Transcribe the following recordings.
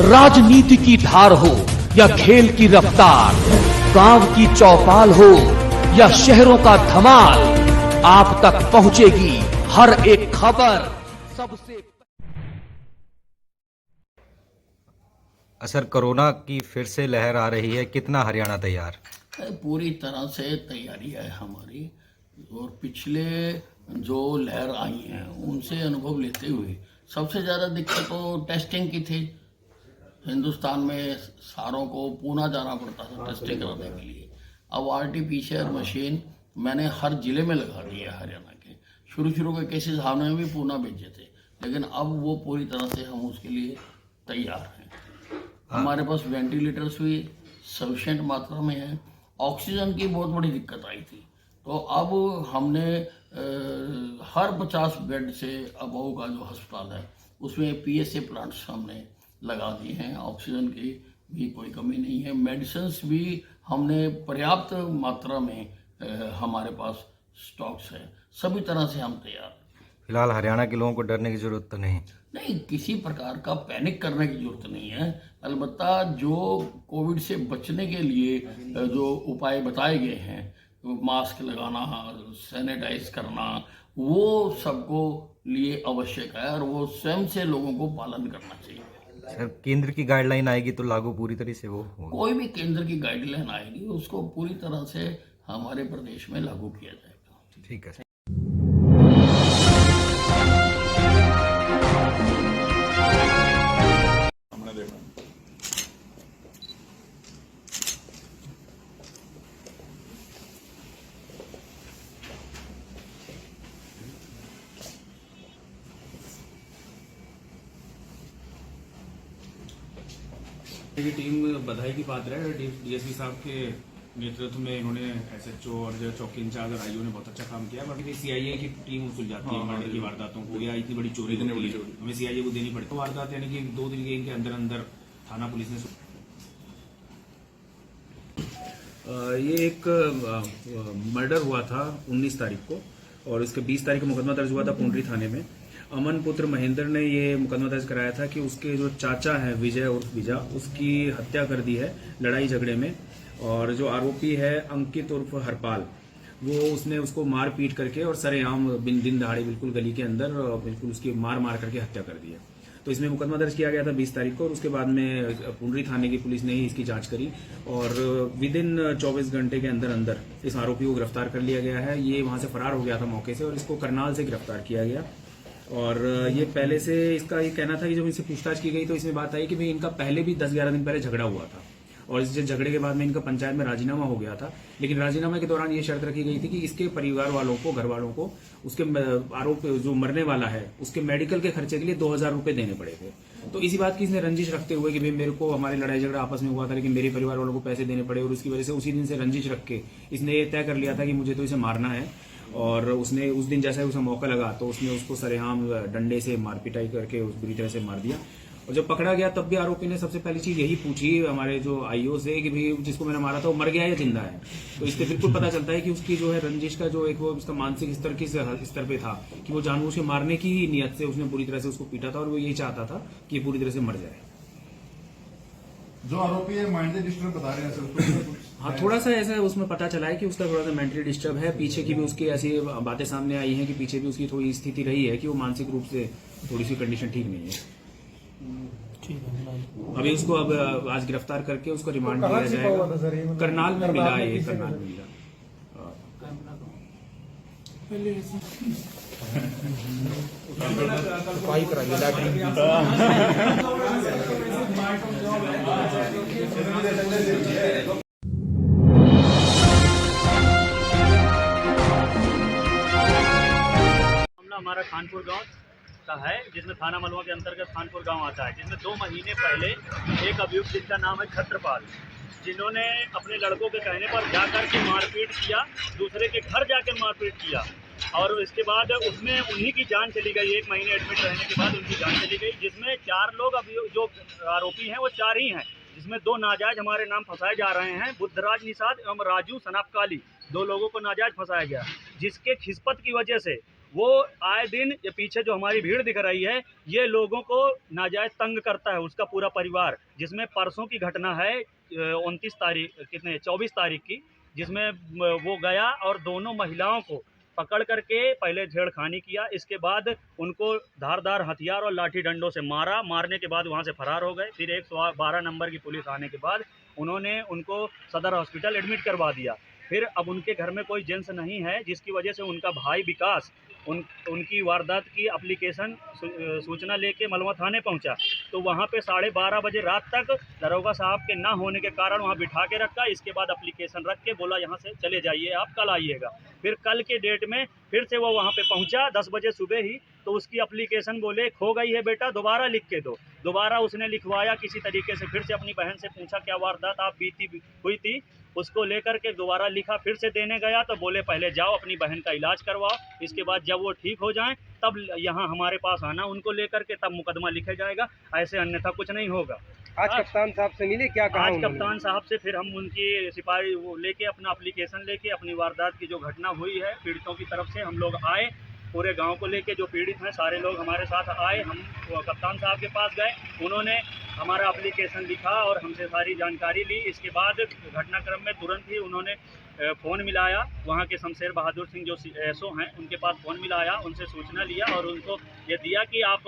राजनीति की धार हो या खेल की रफ्तार, गांव की चौपाल हो या शहरों का धमाल, आप तक पहुंचेगी हर एक खबर सबसे। असर कोरोना की फिर से लहर आ रही है, कितना हरियाणा तैयार? पूरी तरह से तैयारी है हमारी, और पिछले जो लहर आई हैं उनसे अनुभव लेते हुए सबसे ज़्यादा दिक्कत तो टेस्टिंग की थी। हिंदुस्तान में सारों को पूना जाना पड़ता था टेस्टिंग कराने के लिए। अब आरटीपीसीआर मशीन मैंने हर जिले में लगा दी है हरियाणा के। शुरू के केसेस हमने भी पूना भेजे थे, लेकिन अब वो पूरी तरह से हम उसके लिए तैयार हैं। हमारे पास वेंटिलेटर्स भी सफिशेंट मात्रा में है। ऑक्सीजन की बहुत बड़ी दिक्कत आई थी, तो अब हमने हर 50 बेड से अबव का जो अस्पताल है उसमें पीएसए प्लांट्स हमने लगा दिए हैं। ऑक्सीजन की भी कोई कमी नहीं है। मेडिसिन्स भी हमने पर्याप्त मात्रा में हमारे पास स्टॉक्स है। सभी तरह से हम तैयार। फिलहाल हरियाणा के लोगों को डरने की जरूरत तो नहीं? नहीं, किसी प्रकार का पैनिक करने की जरूरत नहीं है। अलबत्ता जो कोविड से बचने के लिए जो उपाय बताए गए हैं, मास्क लगाना, सैनिटाइज करना, वो सबको लिए आवश्यक है और वो स्वयं से लोगों को पालन करना चाहिए। सर, केंद्र की गाइडलाइन आएगी तो लागू पूरी तरह से वो होगा? कोई भी केंद्र की गाइडलाइन आएगी उसको पूरी तरह से हमारे प्रदेश में लागू किया जाएगा। ठीक है। की टीम बधाई की पात्र है। डीएसपी साहब के नेतृत्व में इन्होंने एसएचओ और जो चौकी इंचार्ज और आईओ ने बहुत अच्छा काम किया। बाकी सीआईए की टीम सुलझाती है मर्डर की वारदातों को, या इतनी बड़ी चोरी हमें सीआईए को देनी पड़ती है। वारदात यानी कि 2 दिन के इनके अंदर थाना पुलिस ने ये एक मर्डर हुआ था 19 तारीख को, और इसके 20 तारीख को मुकदमा दर्ज हुआ था पुंडरी थाने में। अमन पुत्र महेंद्र ने ये मुकदमा दर्ज कराया था कि उसके जो चाचा हैं विजय उर्फ विजा, उसकी हत्या कर दी है लड़ाई झगड़े में। और जो आरोपी है अंकित उर्फ हरपाल, वो उसने उसको मार पीट करके और सरेआम दिन दहाड़े बिल्कुल गली के अंदर बिल्कुल उसकी मार करके हत्या कर दी है। तो इसमें मुकदमा दर्ज किया गया था 20 तारीख को, और उसके बाद में पुंडरी थाने की पुलिस ने ही इसकी जांच करी और विद इन 24 घंटे के अंदर इस आरोपी को गिरफ्तार कर लिया गया है। ये वहां से फरार हो गया था मौके से, और इसको करनाल से गिरफ्तार किया गया। और ये पहले से इसका ये कहना था कि जब इनसे पूछताछ की गई तो इसमें बात आई कि भाई इनका पहले भी 10-11 दिन पहले झगड़ा हुआ था, और इस झगड़े के बाद में इनका पंचायत में राजीनामा हो गया था। लेकिन राजीनामा के दौरान ये शर्त रखी गई थी कि इसके परिवार वालों को, घर वालों को, उसके आरोप जो मरने वाला है उसके मेडिकल के खर्चे के लिए 2000 रुपए देने पड़े थे। तो इसी बात की इसने रंजिश रखते हुए कि भाई मेरे को, हमारी लड़ाई झगड़ा आपस में हुआ था लेकिन मेरे परिवार वालों को पैसे देने पड़े, और उसकी वजह से उसी दिन से रंजिश रख के इसने ये तय कर लिया था कि मुझे तो इसे मारना है। और उसने उस दिन जैसा उसे मौका लगा तो उसने उसको सरेआम डंडे से मार पिटाई करके उस बुरी तरह से मार दिया। और जब पकड़ा गया तब भी आरोपी ने सबसे पहली चीज यही पूछी हमारे जो आईओ से कि भाई जिसको मैंने मारा था वो मर गया या जिंदा है। तो इससे बिल्कुल पता चलता है कि उसकी जो है रंजिश का जो एक वो उसका मानसिक स्तर किस स्तर पे था कि वो जानबूझ के मारने की ही नियत से उसने बुरी तरह से उसको पीटा था, और वो यही चाहता था कि पूरी तरह से मर जाए। जो आरोपी है माइंडली डिस्टर्ब बता रहे हैं सर। हाँ, थोड़ा सा ऐसा उसमें पता चला है कि उसका थोड़ा सा मेंटली डिस्टर्ब है। पीछे की भी उसकी ऐसी बातें सामने आई हैं कि पीछे भी उसकी थोड़ी स्थिति रही है कि वो मानसिक रूप से थोड़ी सी कंडीशन ठीक नहीं है। अभी उसको अब आज गिरफ्तार करके उसको रिमांड दिया जाएगा। करनाल में मिला है, ये करनाल में मिला। हमारा खानपुर गांव का है, जिसमें थाना मलवा के अंतर्गत खानपुर गांव आता है, जिसमें 2 महीने पहले एक अभियुक्त जिनका नाम है छत्रपाल, जिन्होंने अपने लड़कों के कहने पर जाकर के मारपीट किया, दूसरे के घर जाकर मारपीट किया, और इसके बाद उसमें उन्हीं की जान चली गई। 1 महीने एडमिट रहने के बाद उनकी जान चली गई, जिसमें 4 लोग अभी जो आरोपी हैं वो 4 ही हैं, जिसमें 2 नाजायज हमारे नाम फंसाए जा रहे हैं। बुद्धराज निषाद एवं राजू सनापकाली, 2 लोगों को नाजायज फंसाया गया, जिसके खिसपत की वजह से वो आए दिन ये पीछे जो हमारी भीड़ दिख रही है, ये लोगों को नाजायज़ तंग करता है, उसका पूरा परिवार। जिसमें परसों की घटना है 24 तारीख की, जिसमें वो गया और दोनों महिलाओं को पकड़ करके पहले छेड़खानी किया, इसके बाद उनको धारदार हथियार और लाठी डंडों से मारा। मारने के बाद वहाँ से फरार हो गए। फिर 112 नंबर की पुलिस आने के बाद उन्होंने उनको सदर हॉस्पिटल एडमिट करवा दिया। फिर अब उनके घर में कोई जेंट्स नहीं है, जिसकी वजह से उनका भाई विकास उनकी वारदात की एप्लीकेशन सूचना लेके मलवा थाने पहुंचा। तो वहां पे 12:30 बजे रात तक दरोगा साहब के ना होने के कारण वहां बिठा के रखा। इसके बाद एप्लीकेशन रख के बोला यहाँ से चले जाइए, आप कल आइएगा। फिर कल के डेट में फिर से वो वहाँ पे पहुंचा 10 बजे सुबह ही। तो उसकी एप्लीकेशन बोले खो गई है बेटा, दोबारा लिख के दो। दोबारा उसने लिखवाया किसी तरीके से। फिर से अपनी बहन से पूछा क्या वारदात आप बीती हुई थी, उसको लेकर के दोबारा लिखा। फिर से देने गया तो बोले पहले जाओ अपनी बहन का इलाज करवाओ, इसके बाद जब वो ठीक हो जाएं तब यहाँ हमारे पास आना, उनको लेकर के तब मुकदमा लिखा जाएगा, ऐसे अन्यथा कुछ नहीं होगा। आज कप्तान साहब से मिले, क्या कहा? आज कप्तान साहब से फिर हम उनकी सिपाही वो लेके अपना एप्लीकेशन लेके अपनी वारदात की जो घटना हुई है पीड़ितों की तरफ से हम लोग आए, पूरे गांव को लेके जो पीड़ित हैं सारे लोग हमारे साथ आए। हम कप्तान साहब के पास गए, उन्होंने हमारा एप्लीकेशन लिखा और हमसे सारी जानकारी ली। इसके बाद घटनाक्रम में तुरंत ही उन्होंने फ़ोन मिलाया, वहाँ के शमशेर बहादुर सिंह जो एसओ हैं उनके पास फ़ोन मिलाया, उनसे सूचना लिया और उनको ये दिया कि आप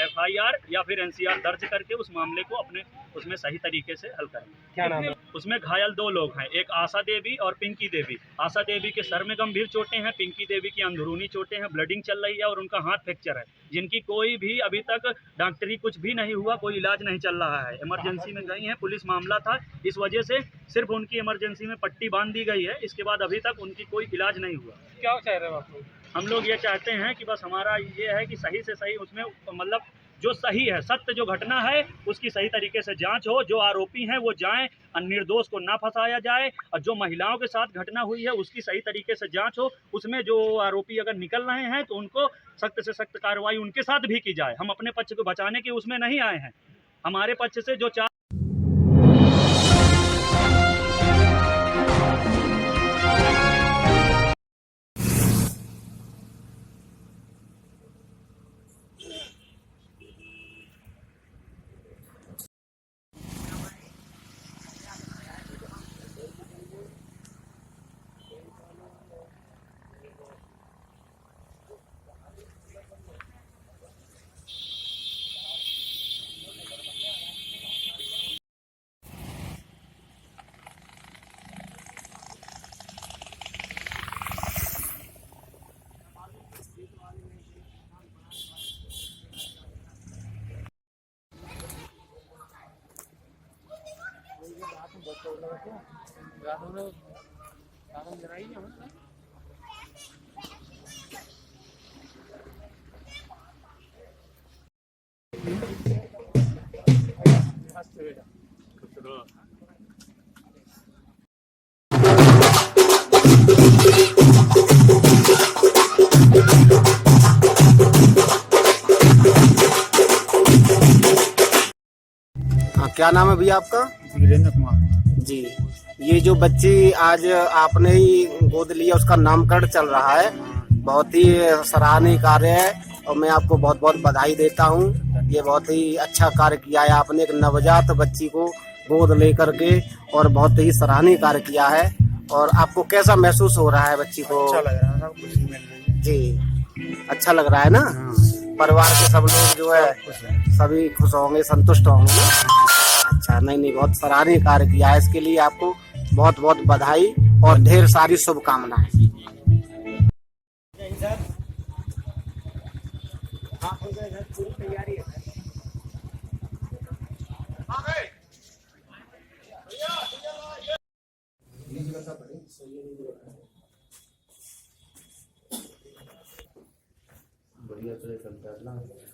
FIR या फिर NCR दर्ज करके उस मामले को अपने उसमें सही तरीके से हल करें। क्या नाम है? उसमें घायल 2 लोग हैं, एक आशा देवी और पिंकी देवी। आशा देवी के सर में गंभीर चोटें हैं, पिंकी देवी की अंदरूनी चोटें हैं, ब्लडिंग चल रही है और उनका हाथ फ्रैक्चर है, जिनकी कोई भी अभी तक डॉक्टरी कुछ भी नहीं हुआ, कोई इलाज नहीं चल रहा है। इमरजेंसी में गई हैं, पुलिस मामला था, इस वजह से सिर्फ उनकी इमरजेंसी में पट्टी बांध दी गई है। इसके बाद अभी तक उनकी कोई इलाज नहीं हुआ। क्या चाह रहे हो आप लोग? हम लोग ये चाहते हैं कि बस हमारा ये है कि सही से सही उसमें मतलब जो सही है, सत्य जो घटना है उसकी सही तरीके से जांच हो, जो आरोपी हैं वो जाएं, निर्दोष को ना फंसाया जाए, और जो महिलाओं के साथ घटना हुई है उसकी सही तरीके से जांच हो। उसमें जो आरोपी अगर निकल रहे हैं तो उनको सख्त से सख्त कार्रवाई उनके साथ भी की जाए। हम अपने पक्ष को बचाने के उसमें नहीं आए हैं, हमारे पक्ष से जो क्या नाम है भैया आपका? वीरेंद्र कुमार जी। ये जो बच्ची आज आपने ही गोद लिया उसका नामकरण चल रहा है, बहुत ही सराहनीय कार्य है और मैं आपको बहुत बहुत बधाई देता हूँ। ये बहुत ही अच्छा कार्य किया है आपने, एक नवजात बच्ची को गोद लेकर के, और बहुत ही सराहनीय कार्य किया है। और आपको कैसा महसूस हो रहा है बच्ची को? अच्छा लग रहा है, खुशी मिल रही है जी, अच्छा लग रहा है ना? परिवार के सब लोग जो है सभी खुश होंगे, संतुष्ट होंगे ना? अच्छा, नहीं, बहुत सराहनीय कार्य किया है, इसके लिए आपको बहुत बहुत बधाई और ढेर सारी शुभकामनाएं। बढ़िया तरह चलता है ना।